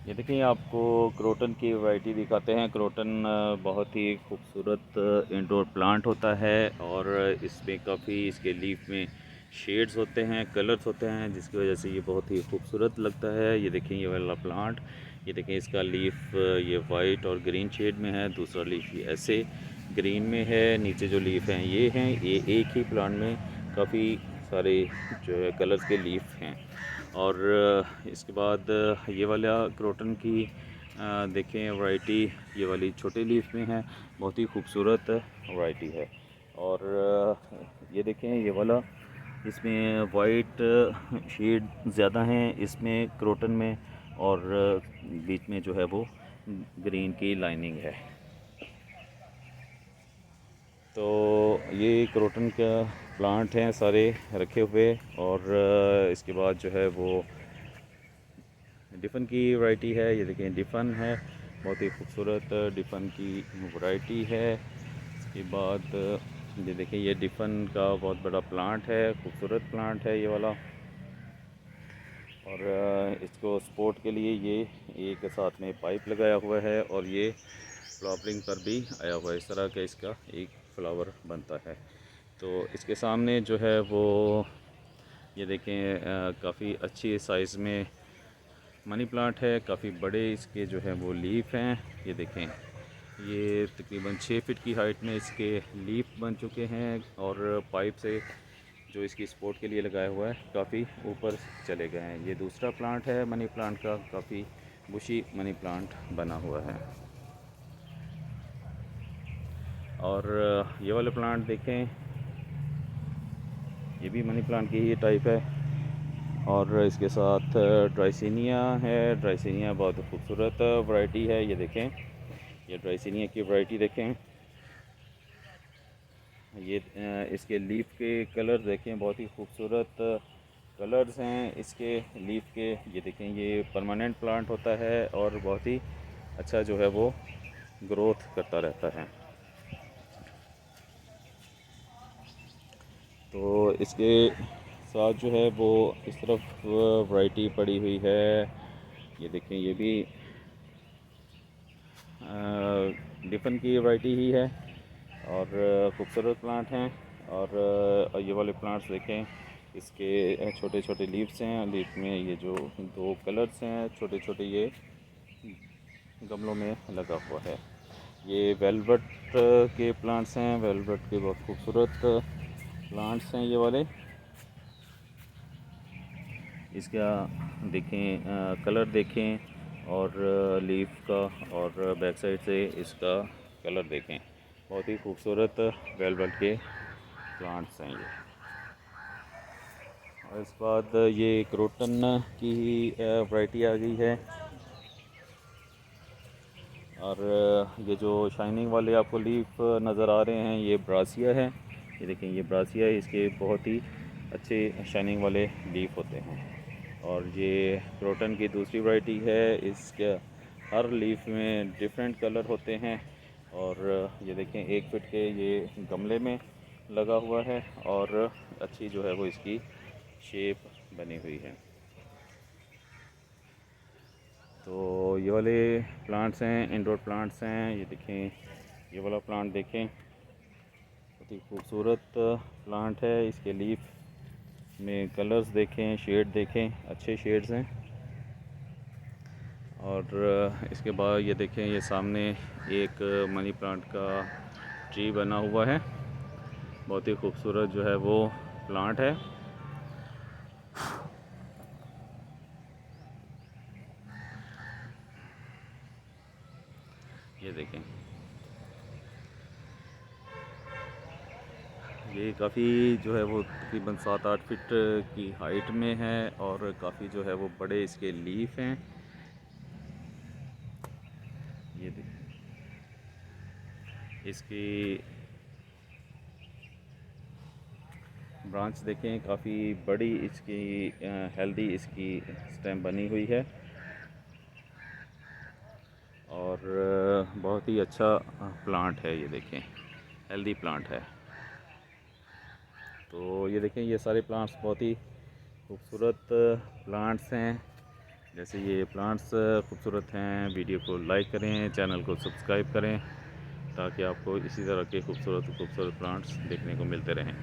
ये देखिए आपको क्रोटन की वैरायटी दिखाते हैं। क्रोटन बहुत ही खूबसूरत इंडोर प्लांट होता है और इसमें काफ़ी इसके लीफ में शेड्स होते हैं, कलर्स होते हैं, जिसकी वजह से ये बहुत ही खूबसूरत लगता है। ये देखें ये वाला प्लांट, ये देखें इसका लीफ ये वाइट और ग्रीन शेड में है, दूसरा लीफ ये ऐसे ग्रीन में है, नीचे जो लीफ हैं ये हैं। ये एक ही प्लांट में काफ़ी सारे जो है कलर्स के लीफ हैं। और इसके बाद ये वाला क्रोटन की देखें वैरायटी, ये वाली छोटे लीफ में है, बहुत ही खूबसूरत वैरायटी है। और ये देखें ये वाला, इसमें वाइट शेड ज़्यादा हैं इसमें क्रोटन में, और बीच में जो है वो ग्रीन की लाइनिंग है। तो ये क्रोटन का प्लांट हैं सारे रखे हुए। और इसके बाद जो है वो डिफ़न की वैरायटी है। ये देखें डिफ़न है, बहुत ही खूबसूरत डिफ़न की वैरायटी है। इसके बाद ये देखें ये डिफ़न का बहुत बड़ा प्लांट है, खूबसूरत प्लांट है ये वाला। और इसको सपोर्ट के लिए ये एक साथ में पाइप लगाया हुआ है और ये फ्लावरिंग पर भी आया हुआ है। इस तरह का इसका एक फ्लावर बनता है। तो इसके सामने जो है वो ये देखें काफ़ी अच्छी साइज़ में मनी प्लांट है, काफ़ी बड़े इसके जो है वो लीफ हैं। ये देखें ये तकरीबन 6 फीट की हाइट में इसके लीफ बन चुके हैं और पाइप से जो इसकी सपोर्ट के लिए लगाया हुआ है काफ़ी ऊपर चले गए हैं। ये दूसरा प्लांट है मनी प्लांट का, काफ़ी बुशी मनी प्लांट बना हुआ है। और ये वाले प्लांट देखें, ये भी मनी प्लांट की ही टाइप है। और इसके साथ ड्राइसिनिया है। ड्राइसिनिया बहुत खूबसूरत वैरायटी है। ये देखें ये ड्राइसिनिया की वैरायटी देखें। ये इसके लीफ के कलर देखें, बहुत ही खूबसूरत कलर्स हैं इसके लीफ के। ये देखें ये परमानेंट प्लांट होता है और बहुत ही अच्छा जो है वो ग्रोथ करता रहता है। तो इसके साथ जो है वो इस तरफ वैरायटी पड़ी हुई है। ये देखें ये भी डिफन की वैरायटी ही है और खूबसूरत प्लांट हैं। और ये वाले प्लांट्स देखें, इसके छोटे छोटे लीव्स हैं। लीफ में ये जो दो कलर्स हैं छोटे छोटे, ये गमलों में लगा हुआ है। ये वेलवेट के प्लांट्स हैं, वेलवेट के बहुत खूबसूरत प्लांट्स हैं ये वाले। इसका देखें कलर देखें और लीफ का और बैक साइड से इसका कलर देखें, बहुत ही खूबसूरत वेलवेट के प्लांट्स हैं ये। और इस बाद ये क्रोटन की वैरायटी आ गई है। और ये जो शाइनिंग वाले आपको लीफ नज़र आ रहे हैं ये ब्रासिया है। ये देखें ये ब्रासिया है, इसके बहुत ही अच्छे शाइनिंग वाले लीफ होते हैं। और ये क्रोटन की दूसरी वैरायटी है, इसके हर लीफ में डिफरेंट कलर होते हैं। और ये देखें 1 फीट के ये गमले में लगा हुआ है और अच्छी जो है वो इसकी शेप बनी हुई है। तो ये वाले प्लांट्स हैं, इंडोर प्लांट्स हैं। ये देखें ये वाला प्लांट देखें, बहुत ही खूबसूरत प्लांट है। इसके लीफ में कलर्स देखें, शेड देखें, अच्छे शेड्स हैं। और इसके बाद ये देखें ये सामने एक मनी प्लांट का ट्री बना हुआ है, बहुत ही खूबसूरत जो है वो प्लांट है। ये देखें ये काफ़ी जो है वो तकरीबन 7-8 फीट की हाइट में है और काफ़ी जो है वो बड़े इसके लीफ हैं। ये देखें इसकी ब्रांच देखें, काफ़ी बड़ी इसकी हेल्दी इसकी स्टेम बनी हुई है और बहुत ही अच्छा प्लांट है। ये देखें हेल्दी प्लांट है। तो ये देखें ये सारे प्लांट्स बहुत ही खूबसूरत प्लांट्स हैं जैसे ये प्लांट्स खूबसूरत हैं, वीडियो को लाइक करें, चैनल को सब्सक्राइब करें ताकि आपको इसी तरह के खूबसूरत खूबसूरत प्लांट्स देखने को मिलते रहें।